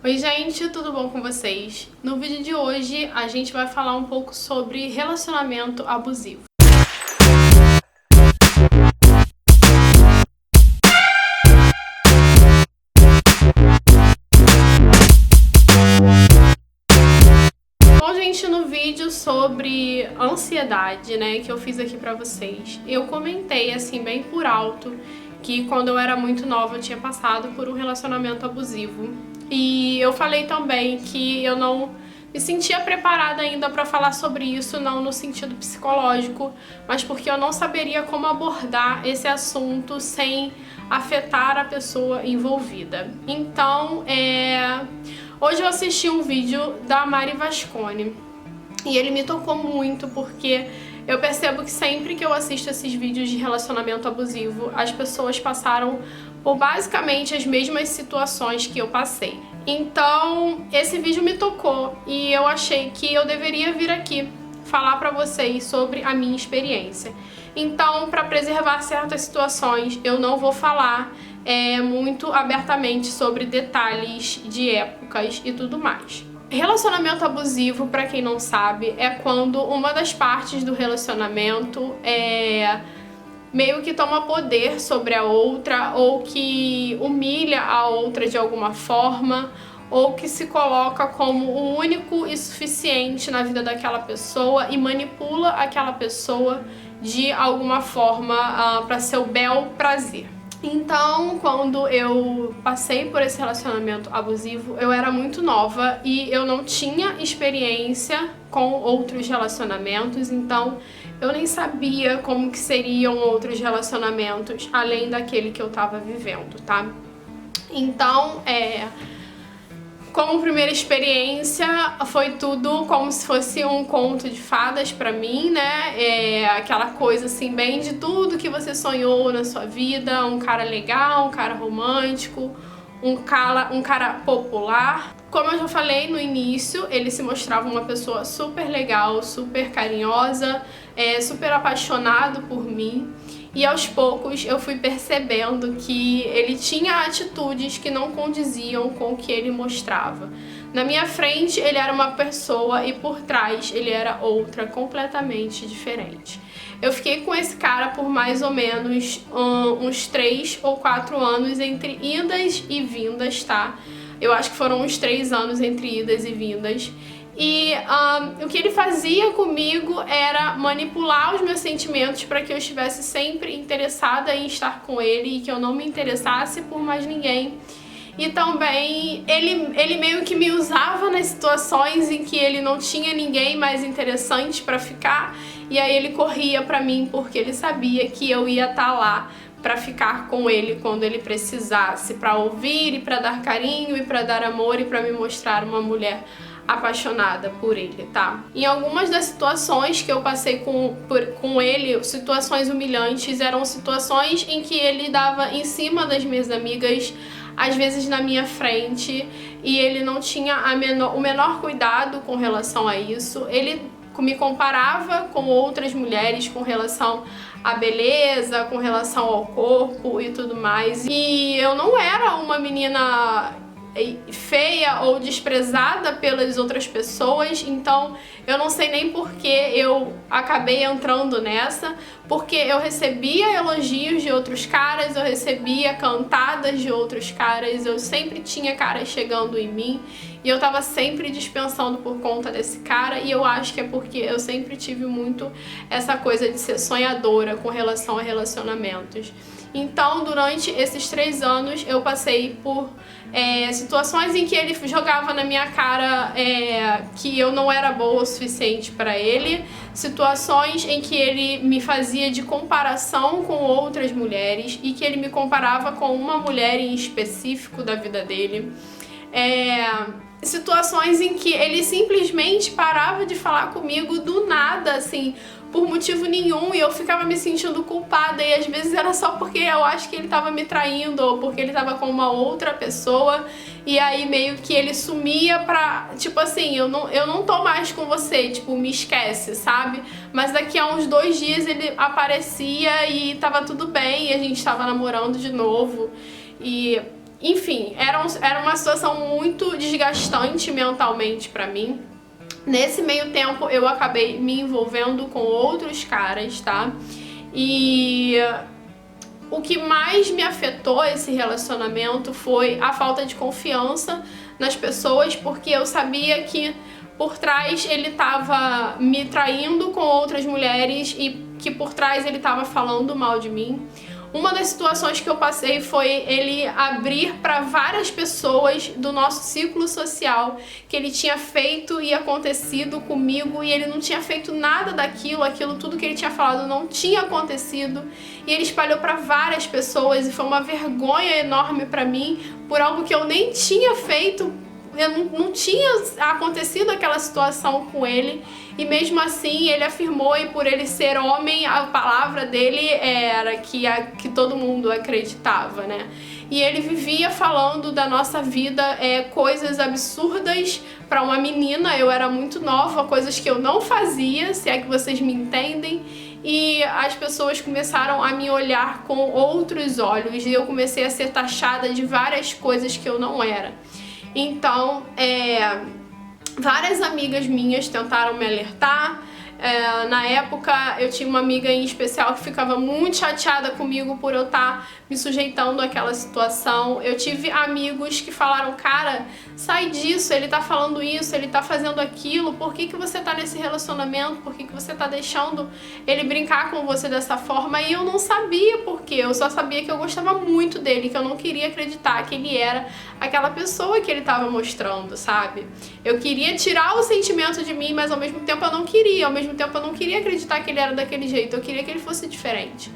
Oi gente, tudo bom com vocês? No vídeo de hoje a gente vai falar um pouco sobre relacionamento abusivo. Bom gente, no vídeo sobre ansiedade, né, que eu fiz aqui pra vocês, eu comentei assim bem por alto que quando eu era muito nova eu tinha passado por um relacionamento abusivo. E eu falei também que eu não me sentia preparada ainda para falar sobre isso, não no sentido psicológico, mas porque eu não saberia como abordar esse assunto sem afetar a pessoa envolvida. Então, hoje eu assisti um vídeo da Mari Vasconi e ele me tocou muito porque eu percebo que sempre que eu assisto esses vídeos de relacionamento abusivo, as pessoas passaram por basicamente as mesmas situações que eu passei. Então, esse vídeo me tocou e eu achei que eu deveria vir aqui falar pra vocês sobre a minha experiência. Então, para preservar certas situações, eu não vou falar muito abertamente sobre detalhes de épocas e tudo mais. Relacionamento abusivo, para quem não sabe, é quando uma das partes do relacionamento meio que toma poder sobre a outra, ou que humilha a outra de alguma forma, ou que se coloca como o único e suficiente na vida daquela pessoa e manipula aquela pessoa de alguma forma para seu bel prazer. Então, quando eu passei por esse relacionamento abusivo, eu era muito nova e eu não tinha experiência com outros relacionamentos, então eu nem sabia como que seriam outros relacionamentos além daquele que eu tava vivendo, tá? Então, como primeira experiência, foi tudo como se fosse um conto de fadas pra mim, né? Aquela coisa assim, bem de tudo que você sonhou na sua vida, um cara legal, um cara romântico, um cara popular. Como eu já falei no início, ele se mostrava uma pessoa super legal, super carinhosa, super apaixonado por mim. E aos poucos eu fui percebendo que ele tinha atitudes que não condiziam com o que ele mostrava. Na minha frente ele era uma pessoa e por trás ele era outra, completamente diferente. Eu fiquei com esse cara por mais ou menos uns 3 ou 4 anos entre idas e vindas, tá? Eu acho que foram uns 3 anos entre idas e vindas. E o que ele fazia comigo era manipular os meus sentimentos para que eu estivesse sempre interessada em estar com ele e que eu não me interessasse por mais ninguém. E também ele meio que me usava nas situações em que ele não tinha ninguém mais interessante para ficar, e aí ele corria para mim porque ele sabia que eu ia estar lá para ficar com ele quando ele precisasse, para ouvir e para dar carinho e para dar amor e para me mostrar uma mulher apaixonada por ele, tá? Em algumas das situações que eu passei com ele, situações humilhantes, eram situações em que ele dava em cima das minhas amigas, às vezes na minha frente, e ele não tinha o menor cuidado com relação a isso. Ele me comparava com outras mulheres com relação à beleza, com relação ao corpo e tudo mais. E eu não era uma menina feia ou desprezada pelas outras pessoas, então eu não sei nem por que eu acabei entrando nessa, porque eu recebia elogios de outros caras, eu recebia cantadas de outros caras, eu sempre tinha caras chegando em mim e eu tava sempre dispensando por conta desse cara, e eu acho que é porque eu sempre tive muito essa coisa de ser sonhadora com relação a relacionamentos. Então, durante esses 3 anos, eu passei por situações em que ele jogava na minha cara que eu não era boa o suficiente para ele, situações em que ele me fazia de comparação com outras mulheres e que ele me comparava com uma mulher em específico da vida dele. Situações em que ele simplesmente parava de falar comigo do nada, assim, por motivo nenhum, e eu ficava me sentindo culpada, e às vezes era só porque eu acho que ele tava me traindo, ou porque ele tava com uma outra pessoa, e aí meio que ele sumia pra, tipo assim, eu não tô mais com você, tipo, me esquece, sabe? Mas daqui a uns 2 dias ele aparecia e tava tudo bem, e a gente tava namorando de novo, Enfim, era uma situação muito desgastante mentalmente pra mim. Nesse meio tempo eu acabei me envolvendo com outros caras, tá? E o que mais me afetou esse relacionamento foi a falta de confiança nas pessoas, porque eu sabia que por trás ele tava me traindo com outras mulheres e que por trás ele tava falando mal de mim. Uma das situações que eu passei foi ele abrir para várias pessoas do nosso círculo social que ele tinha feito e acontecido comigo, e ele não tinha feito nada daquilo, tudo que ele tinha falado não tinha acontecido, e ele espalhou para várias pessoas, e foi uma vergonha enorme para mim por algo que eu nem tinha feito. Eu não tinha acontecido aquela situação com ele, e mesmo assim ele afirmou, e por ele ser homem, a palavra dele era que todo mundo acreditava, né? E ele vivia falando da nossa vida coisas absurdas para uma menina. Eu era muito nova, coisas que eu não fazia, se é que vocês me entendem. E as pessoas começaram a me olhar com outros olhos, e eu comecei a ser taxada de várias coisas que eu não era. Então, várias amigas minhas tentaram me alertar. Na época eu tinha uma amiga em especial que ficava muito chateada comigo por eu estar me sujeitando àquela situação. Eu tive amigos que falaram: cara, sai disso, ele tá falando isso, ele tá fazendo aquilo, por que você tá nesse relacionamento, por que você tá deixando ele brincar com você dessa forma? E eu não sabia por quê, eu só sabia que eu gostava muito dele, que eu não queria acreditar que ele era aquela pessoa que ele tava mostrando, sabe? Eu queria tirar o sentimento de mim, mas ao mesmo tempo eu não queria, ao mesmo tempo eu não queria acreditar que ele era daquele jeito, eu queria que ele fosse diferente.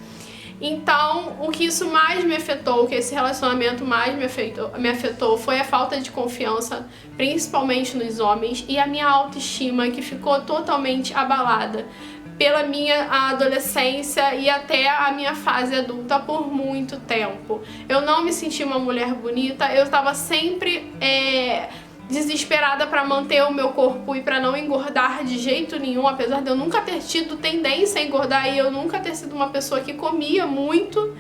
Então, o que isso mais me afetou, o que esse relacionamento mais me afetou foi a falta de confiança, principalmente nos homens, e a minha autoestima, que ficou totalmente abalada pela minha adolescência e até a minha fase adulta por muito tempo. Eu não me sentia uma mulher bonita, eu estava sempre desesperada para manter o meu corpo e para não engordar de jeito nenhum, apesar de eu nunca ter tido tendência a engordar e eu nunca ter sido uma pessoa que comia muito.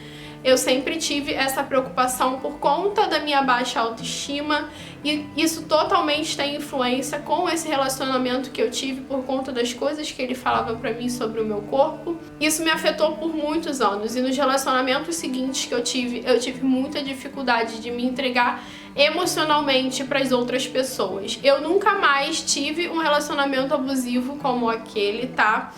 Eu sempre tive essa preocupação por conta da minha baixa autoestima, e isso totalmente tem influência com esse relacionamento que eu tive por conta das coisas que ele falava pra mim sobre o meu corpo. Isso me afetou por muitos anos, e nos relacionamentos seguintes que eu tive muita dificuldade de me entregar emocionalmente para as outras pessoas. Eu nunca mais tive um relacionamento abusivo como aquele, tá?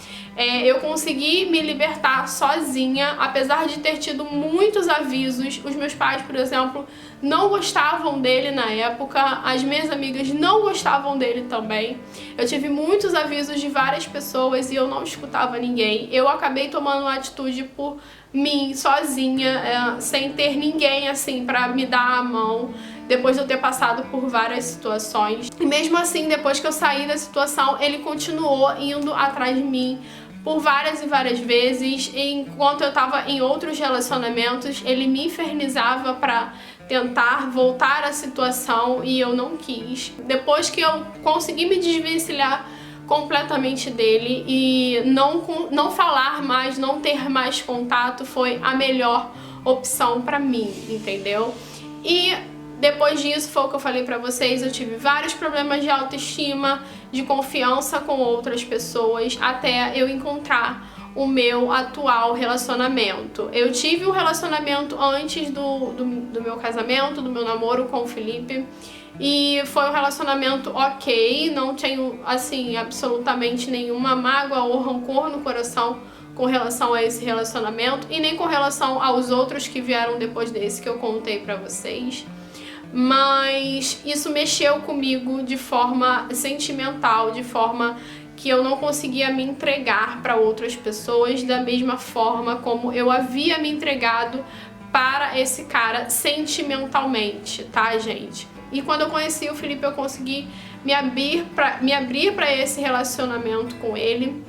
Eu consegui me libertar sozinha, apesar de ter tido muitos avisos. Os meus pais, por exemplo, não gostavam dele na época, as minhas amigas não gostavam dele também. Eu tive muitos avisos de várias pessoas e eu não escutava ninguém. Eu acabei tomando uma atitude por mim, sozinha, sem ter ninguém assim pra me dar a mão, depois de eu ter passado por várias situações. E mesmo assim, depois que eu saí da situação, ele continuou indo atrás de mim por várias e várias vezes. E enquanto eu tava em outros relacionamentos, ele me infernizava pra tentar voltar à situação, e eu não quis. Depois que eu consegui me desvencilhar completamente dele e não falar mais, não ter mais contato, foi a melhor opção pra mim, entendeu? E depois disso, foi o que eu falei pra vocês, eu tive vários problemas de autoestima, de confiança com outras pessoas, até eu encontrar o meu atual relacionamento. Eu tive um relacionamento antes do meu casamento, do meu namoro com o Felipe, e foi um relacionamento ok, não tenho, assim, absolutamente nenhuma mágoa ou rancor no coração com relação a esse relacionamento, e nem com relação aos outros que vieram depois desse que eu contei pra vocês. Mas isso mexeu comigo de forma sentimental, de forma que eu não conseguia me entregar para outras pessoas da mesma forma como eu havia me entregado para esse cara sentimentalmente, tá, gente? E quando eu conheci o Felipe, eu consegui me abrir para esse relacionamento com ele.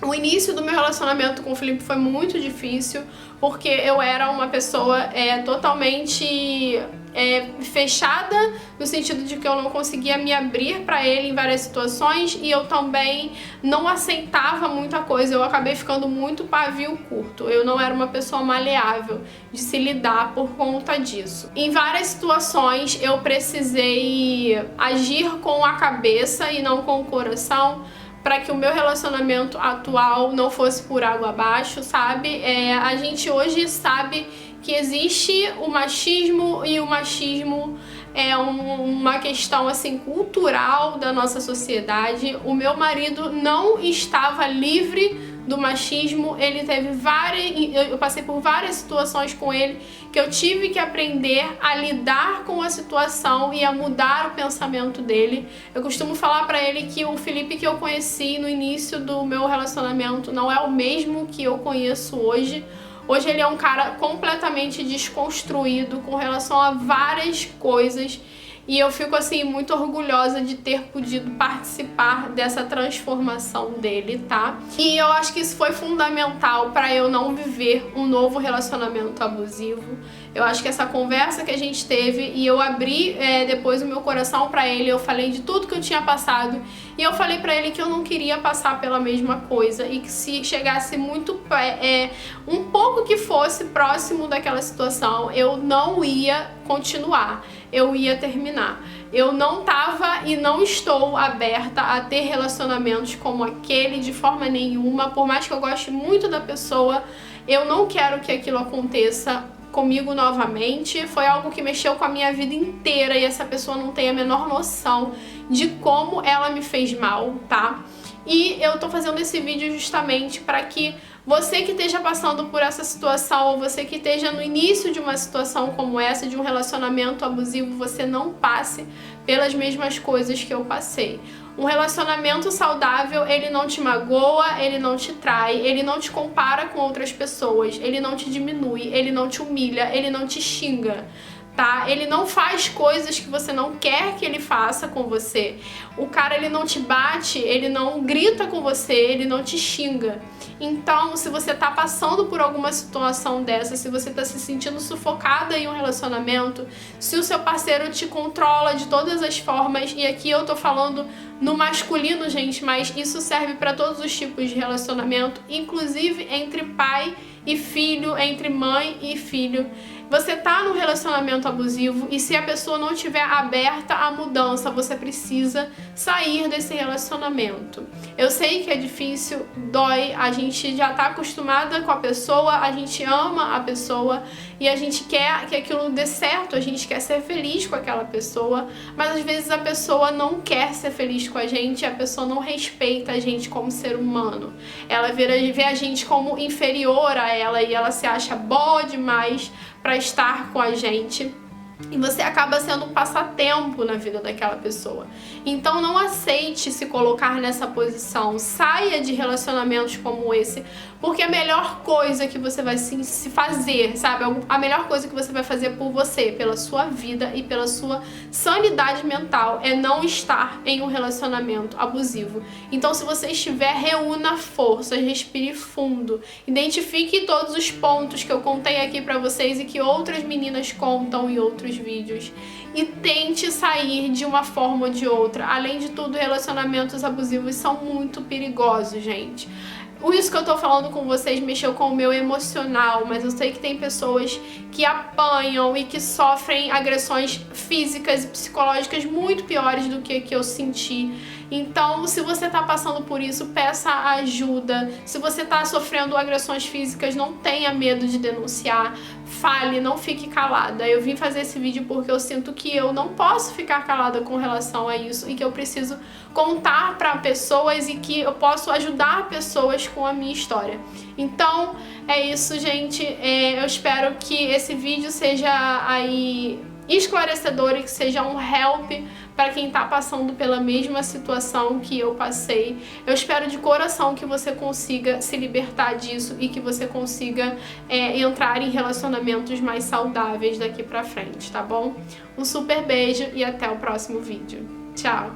O início do meu relacionamento com o Felipe foi muito difícil, porque eu era uma pessoa totalmente fechada, no sentido de que eu não conseguia me abrir para ele em várias situações, e eu também não aceitava muita coisa. Eu acabei ficando muito pavio curto. Eu não era uma pessoa maleável de se lidar por conta disso. Em várias situações eu precisei agir com a cabeça e não com o coração, para que o meu relacionamento atual não fosse por água abaixo, sabe? A gente hoje sabe que existe o machismo, e o machismo é uma questão assim cultural da nossa sociedade. O meu marido não estava livre do machismo, ele teve eu passei por várias situações com ele que eu tive que aprender a lidar com a situação e a mudar o pensamento dele. Eu costumo falar pra ele que o Felipe que eu conheci no início do meu relacionamento não é o mesmo que eu conheço hoje. Hoje ele é um cara completamente desconstruído com relação a várias coisas, e eu fico assim muito orgulhosa de ter podido participar dessa transformação dele, tá? E eu acho que isso foi fundamental para eu não viver um novo relacionamento abusivo. Eu acho que essa conversa que a gente teve, e eu abri depois o meu coração para ele, eu falei de tudo que eu tinha passado, e eu falei para ele que eu não queria passar pela mesma coisa, e que se chegasse muito um pouco que fosse próximo daquela situação, eu não ia continuar, eu ia terminar. Eu não tava e não estou aberta a ter relacionamentos como aquele de forma nenhuma. Por mais que eu goste muito da pessoa, eu não quero que aquilo aconteça comigo novamente. Foi algo que mexeu com a minha vida inteira, e essa pessoa não tem a menor noção de como ela me fez mal, tá? E eu tô fazendo esse vídeo justamente para que você que esteja passando por essa situação, ou você que esteja no início de uma situação como essa, de um relacionamento abusivo, você não passe pelas mesmas coisas que eu passei. Um relacionamento saudável, ele não te magoa, ele não te trai, ele não te compara com outras pessoas, ele não te diminui, ele não te humilha, ele não te xinga, tá? Ele não faz coisas que você não quer que ele faça com você. O cara, ele não te bate, ele não grita com você, ele não te xinga. Então, se você tá passando por alguma situação dessa, se você tá se sentindo sufocada em um relacionamento, se o seu parceiro te controla de todas as formas, e aqui eu tô falando no masculino, gente, mas isso serve para todos os tipos de relacionamento, inclusive entre pai e filho, entre mãe e filho. Você tá num relacionamento abusivo, e se a pessoa não estiver aberta à mudança, você precisa sair desse relacionamento. Eu sei que é difícil, dói, a gente já tá acostumada com a pessoa, a gente ama a pessoa e a gente quer que aquilo dê certo, a gente quer ser feliz com aquela pessoa, mas às vezes a pessoa não quer ser feliz com a gente, a pessoa não respeita a gente como ser humano. Ela vê a gente como inferior a ela, e ela se acha boa demais para estar com a gente, e você acaba sendo um passatempo na vida daquela pessoa. Então não aceite se colocar nessa posição, saia de relacionamentos como esse, porque a melhor coisa que você vai se fazer, sabe, a melhor coisa que você vai fazer por você, pela sua vida e pela sua sanidade mental, é não estar em um relacionamento abusivo. Então, se você estiver, reúna forças, respire fundo, identifique todos os pontos que eu contei aqui pra vocês e que outras meninas contam em outros vídeos, e tente sair de uma forma ou de outra. Além de tudo, relacionamentos abusivos são muito perigosos, gente. Isso que eu tô falando com vocês mexeu com o meu emocional, mas eu sei que tem pessoas que apanham e que sofrem agressões físicas e psicológicas muito piores do que eu senti. Então, se você tá passando por isso, peça ajuda. Se você tá sofrendo agressões físicas, não tenha medo de denunciar. Fale, não fique calada. Eu vim fazer esse vídeo porque eu sinto que eu não posso ficar calada com relação a isso, e que eu preciso contar para pessoas, e que eu posso ajudar pessoas com a minha história. Então, é isso, gente. Eu espero que esse vídeo seja aí esclarecedor e que seja um help para quem tá passando pela mesma situação que eu passei. Eu espero de coração que você consiga se libertar disso e que você consiga entrar em relacionamentos mais saudáveis daqui pra frente, tá bom? Um super beijo e até o próximo vídeo. Tchau!